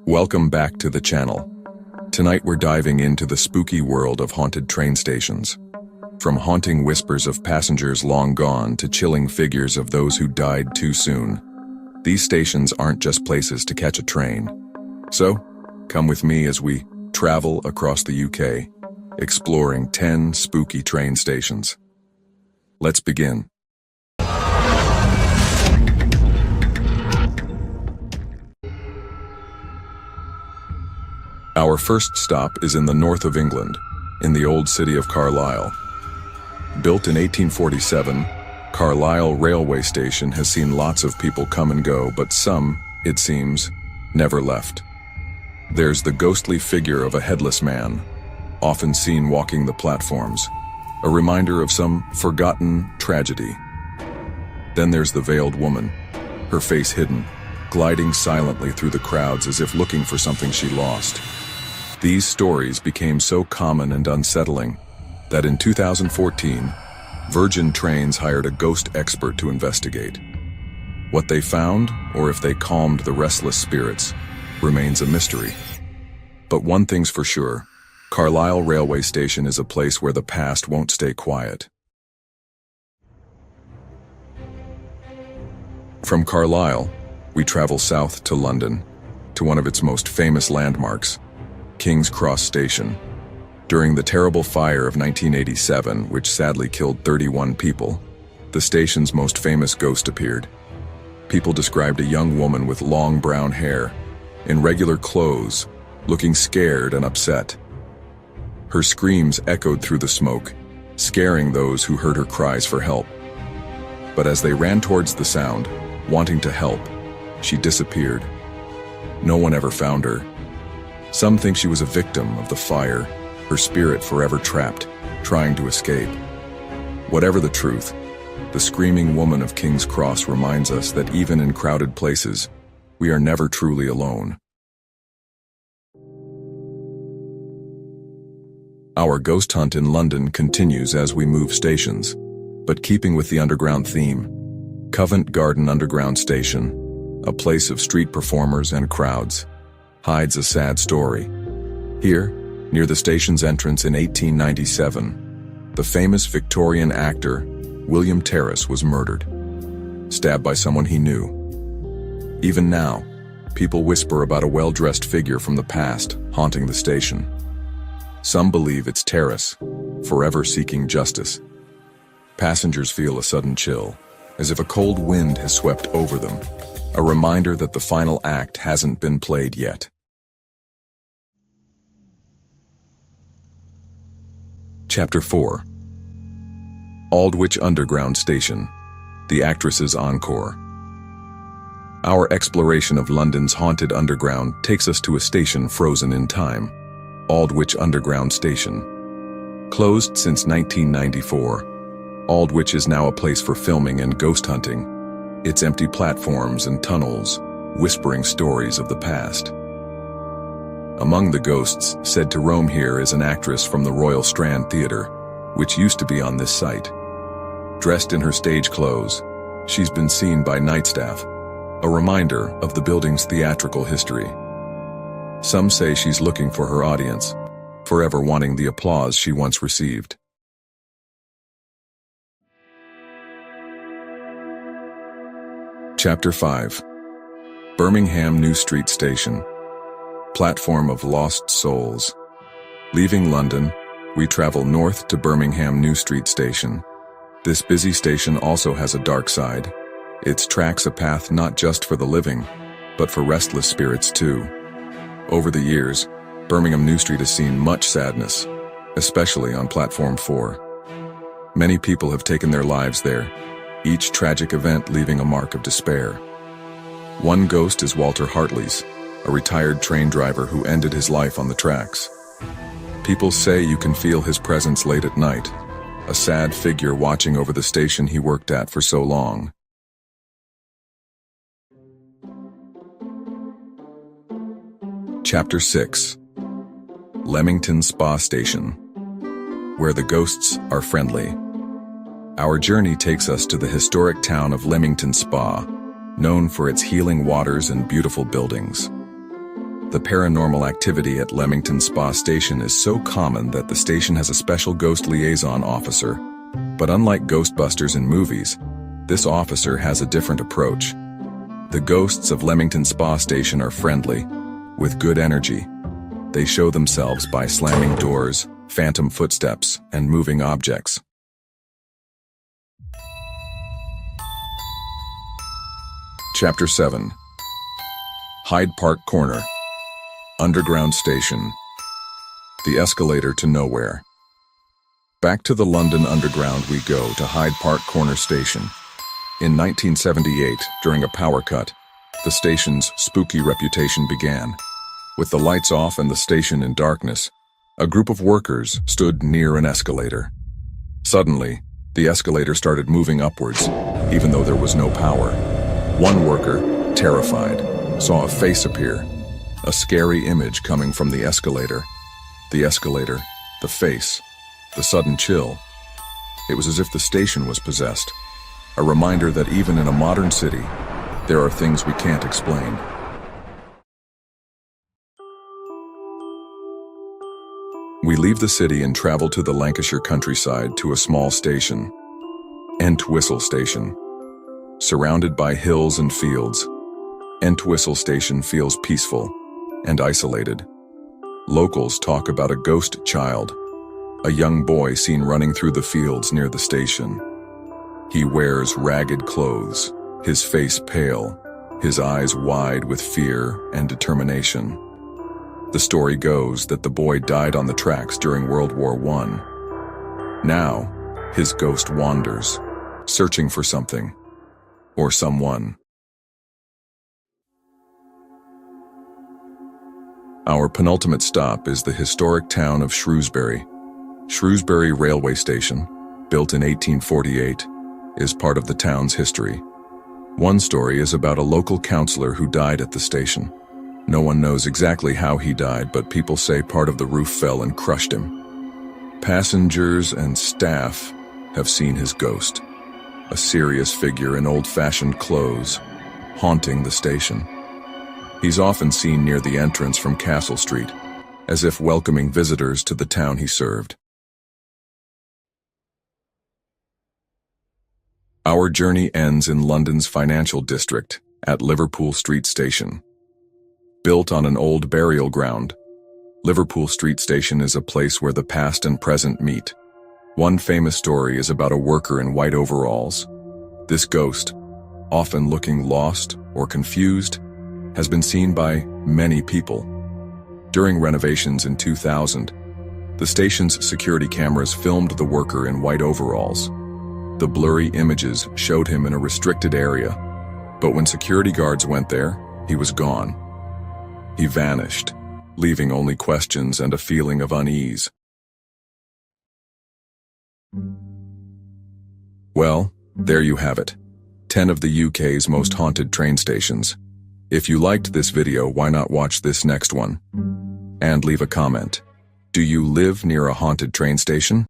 Welcome back to the channel. Tonight we're diving into the spooky world of haunted train stations. From haunting whispers of passengers long gone to chilling figures of those who died too soon, these stations aren't just places to catch a train. So, come with me as we travel across the UK, exploring 10 spooky train stations. Let's begin. Our first stop is in the north of England, in the old city of Carlisle. Built in 1847, Carlisle Railway Station has seen lots of people come and go, but some, it seems, never left. There's the ghostly figure of a headless man, often seen walking the platforms, a reminder of some forgotten tragedy. Then there's the veiled woman, her face hidden, gliding silently through the crowds as if looking for something she lost. These stories became so common and unsettling that in 2014, Virgin Trains hired a ghost expert to investigate. What they found, or if they calmed the restless spirits, remains a mystery. But one thing's for sure, Carlisle Railway Station is a place where the past won't stay quiet. From Carlisle, we travel south to London, to one of its most famous landmarks, King's Cross Station. During the terrible fire of 1987, which sadly killed 31 people, the station's most famous ghost appeared. People described a young woman with long brown hair, in regular clothes, looking scared and upset. Her screams echoed through the smoke, scaring those who heard her cries for help. But as they ran towards the sound, wanting to help, she disappeared. No one ever found her. Some think she was a victim of the fire, her spirit forever trapped, trying to escape. Whatever the truth, the screaming woman of King's Cross reminds us that even in crowded places, we are never truly alone. Our ghost hunt in London continues as we move stations, but keeping with the underground theme, Covent Garden Underground Station, a place of street performers and crowds, hides a sad story. Here, near the station's entrance in 1897, the famous Victorian actor William Terriss was murdered, stabbed by someone he knew. Even now, people whisper about a well-dressed figure from the past haunting the station. Some believe it's Terriss, forever seeking justice. Passengers feel a sudden chill, as if a cold wind has swept over them, a reminder that the final act hasn't been played yet. Chapter 4. Ald Witch Underground Station, the actress's encore. Our exploration of London's haunted underground takes us to a station frozen in time, Ald Witch Underground Station. Closed since 1994, Ald Witch is now a place for filming and ghost hunting, its empty platforms and tunnels whispering stories of the past. Among the ghosts said to roam here is an actress from the Royal Strand Theatre, which used to be on this site. Dressed in her stage clothes, she's been seen by night staff, a reminder of the building's theatrical history. Some say she's looking for her audience, forever wanting the applause she once received. Chapter 5. Birmingham New Street Station, platform of lost souls. Leaving London, we travel north to Birmingham New Street Station. This busy station also has a dark side. It tracks a path not just for the living, but for restless spirits too. Over the years, Birmingham New Street has seen much sadness, especially on Platform 4. Many people have taken their lives there, each tragic event leaving a mark of despair. One ghost is Walter Hartley's, a retired train driver who ended his life on the tracks. People say you can feel his presence late at night, a sad figure watching over the station he worked at for so long. Chapter 6. Leamington Spa Station, where the ghosts are friendly. Our journey takes us to the historic town of Leamington Spa, known for its healing waters and beautiful buildings. The paranormal activity at Leamington Spa Station is so common that the station has a special ghost liaison officer. But unlike Ghostbusters in movies, this officer has a different approach. The ghosts of Leamington Spa Station are friendly, with good energy. They show themselves by slamming doors, phantom footsteps, and moving objects. Chapter 7. Hyde Park Corner, Underground Station, the escalator to nowhere. Back to the London Underground we go to Hyde Park Corner Station. In 1978, during a power cut, the station's spooky reputation began. With the lights off and the station in darkness, a group of workers stood near an escalator. Suddenly, the escalator started moving upwards, even though there was no power. One worker, terrified, saw a face appear, a scary image coming from the escalator. The escalator, the face, the sudden chill. It was as if the station was possessed, a reminder that even in a modern city, there are things we can't explain. We leave the city and travel to the Lancashire countryside to a small station, Entwistle Station. Surrounded by hills and fields, Entwistle Station feels peaceful and isolated. Locals talk about a ghost child, a young boy seen running through the fields near the station. He wears ragged clothes, his face pale, his eyes wide with fear and determination. The story goes that the boy died on the tracks during World War I. Now, his ghost wanders, searching for something or someone. Our penultimate stop is the historic town of Shrewsbury. Shrewsbury Railway Station, built in 1848, is part of the town's history. One story is about a local councillor who died at the station. No one knows exactly how he died, but people say part of the roof fell and crushed him. Passengers and staff have seen his ghost, a serious figure in old-fashioned clothes, haunting the station. He's often seen near the entrance from Castle Street, as if welcoming visitors to the town he served. Our journey ends in London's financial district, at Liverpool Street Station. Built on an old burial ground, Liverpool Street Station is a place where the past and present meet. One famous story is about a worker in white overalls. This ghost, often looking lost or confused, has been seen by many people. During renovations in 2000, the station's security cameras filmed the worker in white overalls. The blurry images showed him in a restricted area, but when security guards went there, he was gone. He vanished, leaving only questions and a feeling of unease. Well, there you have it. 10 of the UK's most haunted train stations. If you liked this video, why not watch this next one? And leave a comment. Do you live near a haunted train station?